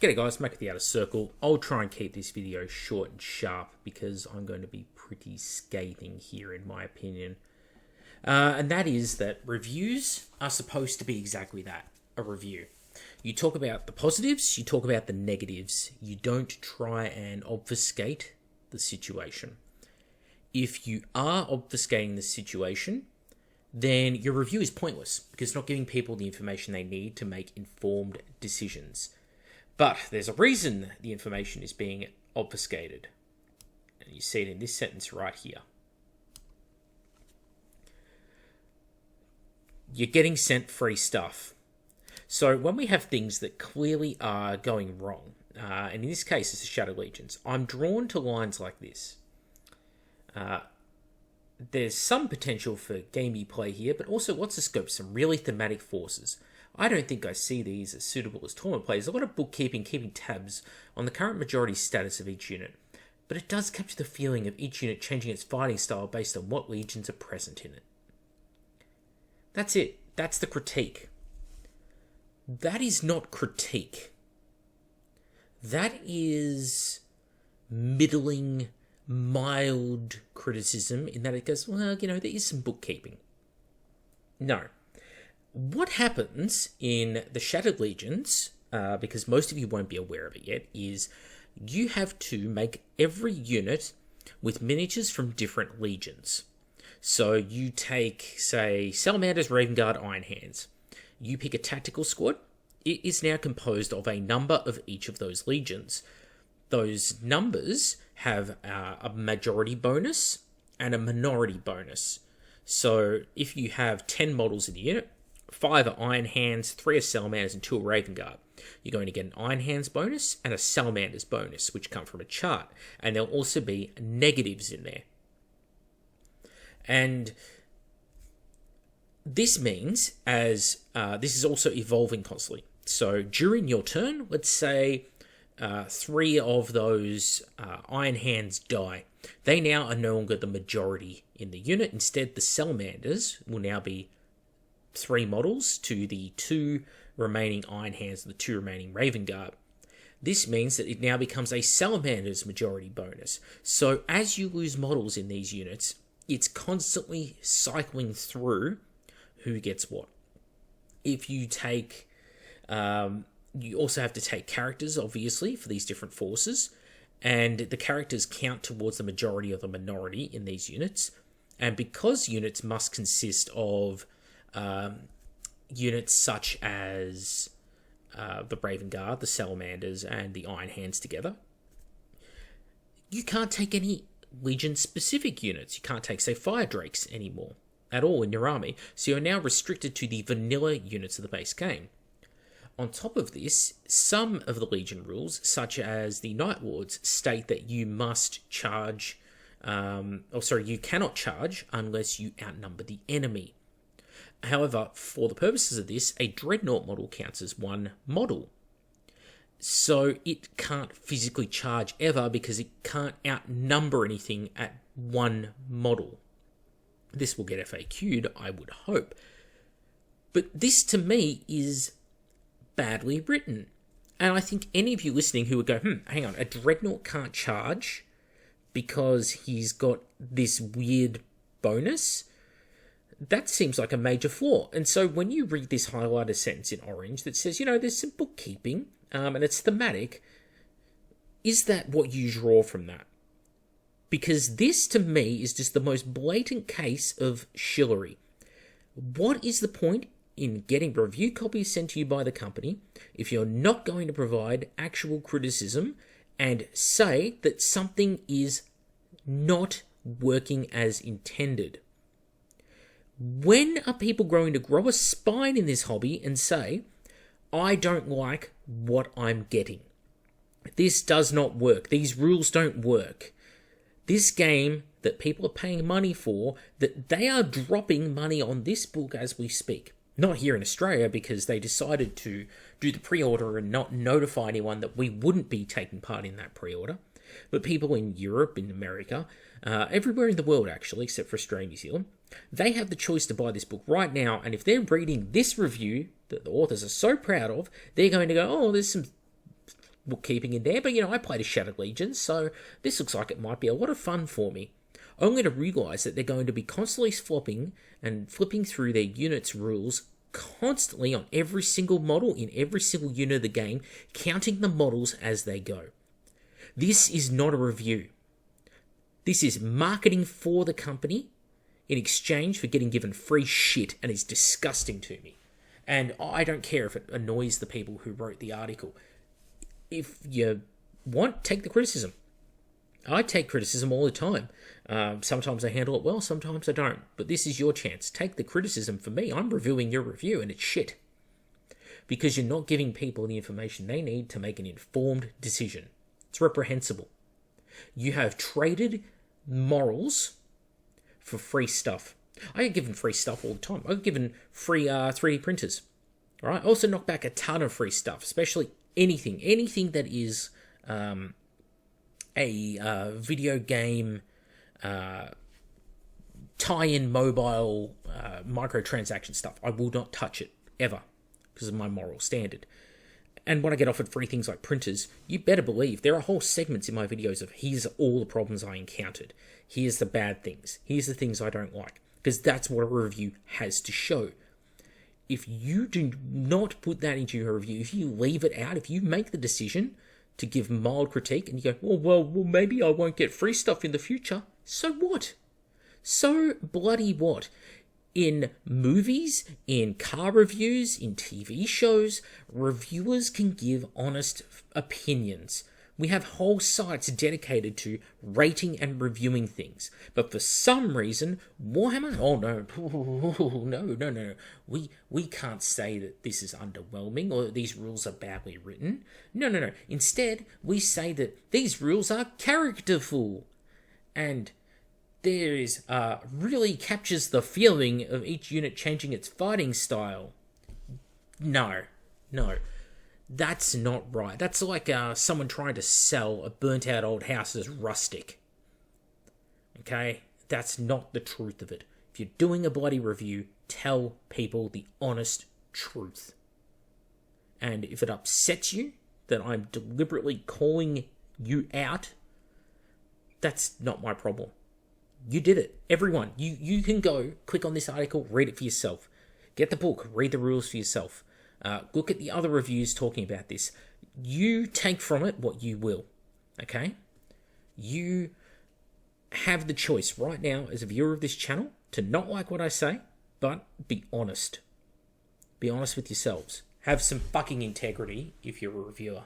G'day guys, Mac at the Outer Circle. I'll try and keep this video short and sharp because I'm going to be pretty scathing here in my opinion. And that is that reviews are supposed to be exactly that, a review. You talk about the positives, you talk about the negatives. You don't try and obfuscate the situation. If you are obfuscating the situation, then your review is pointless because it's not giving people the information they need to make informed decisions. But there's a reason the information is being obfuscated. And you see it in this sentence right here. You're getting sent free stuff. So when we have things that clearly are going wrong, and in this case it's the Shattered Legions, I'm drawn to lines like this. There's some potential for gamey play here, but also what's the scope? Some really thematic forces. I don't think I see these as suitable as tournament players. A lot of bookkeeping, keeping tabs on the current majority status of each unit, but it does capture the feeling of each unit changing its fighting style based on what legions are present in it. That's it. That's the critique. That is not critique. That is middling, mild criticism in that it goes, well, there is some bookkeeping. No. What happens in the Shattered Legions, because most of you won't be aware of it yet, is you have to make every unit with miniatures from different legions. So you take, say, Salamanders, Raven Guard, Iron Hands. You pick a tactical squad. It is now composed of a number of each of those legions. Those numbers have a majority bonus and a minority bonus. So if you have 10 models in the unit, 5 are Iron Hands, 3 are Salamanders, and 2 are Raven Guard, you're going to get an Iron Hands bonus and a Salamanders bonus, which come from a chart. And there'll also be negatives in there. And this means, as this is also evolving constantly. So during your turn, let's say 3 of those Iron Hands die. They now are no longer the majority in the unit. Instead, the Salamanders will now be 3 models to the 2 remaining Iron Hands and the 2 remaining Raven Guard. This means that it now becomes a Salamander's majority bonus. So as you lose models in these units, it's constantly cycling through who gets what. If you take... you also have to take characters, obviously, for these different forces. And the characters count towards the majority or the minority in these units. And because units must consist of units such as the Raven Guard, the Salamanders, and the Iron Hands together, you can't take any Legion-specific units. You can't take, say, Fire Drakes anymore at all in your army. So you're now restricted to the vanilla units of the base game. On top of this, some of the Legion rules, such as the Night Lords, state that you must charge, you cannot charge unless you outnumber the enemy. However, for the purposes of this, a Dreadnought model counts as one model. So it can't physically charge ever because it can't outnumber anything at one model. This will get FAQ'd, I would hope. But this, to me, is badly written. And I think any of you listening who would go, hang on, a Dreadnought can't charge because he's got this weird bonus? That seems like a major flaw. And so when you read this highlighted sentence in orange that says, there's some bookkeeping, and it's thematic, is that what you draw from that? Because this, to me, is just the most blatant case of shillery. What is the point in getting review copies sent to you by the company if you're not going to provide actual criticism and say that something is not working as intended? When are people going to grow a spine in this hobby and say, I don't like what I'm getting? This does not work. These rules don't work. This game that people are paying money for, that they are dropping money on this book as we speak. Not here in Australia because they decided to do the pre-order and not notify anyone that we wouldn't be taking part in that pre-order. But people in Europe, in America, everywhere in the world actually, except for Australia and New Zealand, they have the choice to buy this book right now. And if they're reading this review that the authors are so proud of, they're going to go, oh, there's some bookkeeping in there, but I played a Shattered Legions, so this looks like it might be a lot of fun for me. I'm going to realise that they're going to be constantly flopping and flipping through their units rules constantly on every single model in every single unit of the game, counting the models as they go. This is not a review. This is marketing for the company in exchange for getting given free shit, and it's disgusting to me. And I don't care if it annoys the people who wrote the article. If you want, take the criticism. I take criticism all the time. Sometimes I handle it well, sometimes I don't. But this is your chance. Take the criticism for me. I'm reviewing your review and it's shit. Because you're not giving people the information they need to make an informed decision. It's reprehensible. You have traded morals for free stuff. I get given free stuff all the time. I get given free 3D printers. All right. I also knock back a ton of free stuff, especially anything that is a video game tie-in mobile microtransaction stuff. I will not touch it ever because of my moral standard. And when I get offered free things like printers, you better believe there are whole segments in my videos of here's all the problems I encountered. Here's the bad things. Here's the things I don't like. Because that's what a review has to show. If you do not put that into your review, if you leave it out, if you make the decision to give mild critique and you go, well, maybe I won't get free stuff in the future, so what? So bloody what? In movies, in car reviews, in TV shows, reviewers can give honest opinions. We have whole sites dedicated to rating and reviewing things. But for some reason, Warhammer, no. We can't say that this is underwhelming or that these rules are badly written. No. Instead, we say that these rules are characterful. And there is really captures the feeling of each unit changing its fighting style. No. That's not right. That's like someone trying to sell a burnt out old house as rustic. Okay? That's not the truth of it. If you're doing a bloody review, tell people the honest truth. And if it upsets you that I'm deliberately calling you out, that's not my problem. You did it. Everyone, you can go, click on this article, read it for yourself. Get the book, read the rules for yourself. Look at the other reviews talking about this. You take from it what you will, okay? You have the choice right now as a viewer of this channel to not like what I say, but be honest. Be honest with yourselves. Have some fucking integrity if you're a reviewer.